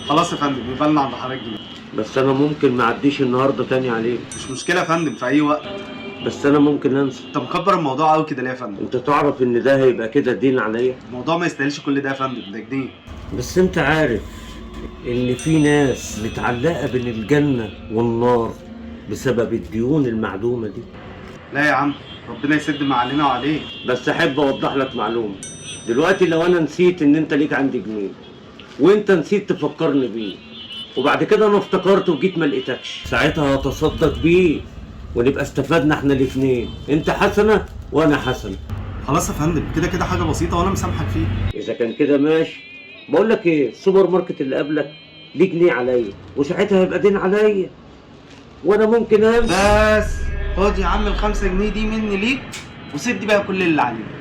خلاص يا فندم، يبقى لنا عند حضرتك جنيه. بس انا ممكن ما اعديش النهارده تاني عليك. مش مشكله يا فندم، في اي وقت. بس انا ممكن انسى. انت مكبر الموضوع قوي كده ليه يا فندم؟ انت تعرف ان ده هيبقى كده دين عليا. الموضوع ما يستاهلش كل ده يا فندم، ده جنيه. بس انت عارف ان في ناس متعلقه بين الجنه والنار بسبب الديون المعدومه دي. لا يا عم، ربنا يسد ما علينا وعليك. بس احب اوضح لك معلومه. دلوقتي لو انا نسيت ان انت ليك عندي جنيه وانت نسيت تفكرني بيه، وبعد كده انا افتكرت وجيت ما لقيتكش، ساعتها هتصدق بيه ونبقى استفدنا احنا الاثنين، انت حسنه وانا حسنه. خلاص يا فندم، كده كده حاجه بسيطه وانا مسامحك فيه. اذا كان كده ماشي. بقول لك ايه، السوبر ماركت اللي قبلك ليه جنيه عليا، وساعتها هيبقى دين عليا وانا ممكن امشي. بس خد يا عم ال5 جنيه دي مني ليك، وسد بقى كل اللي عليك.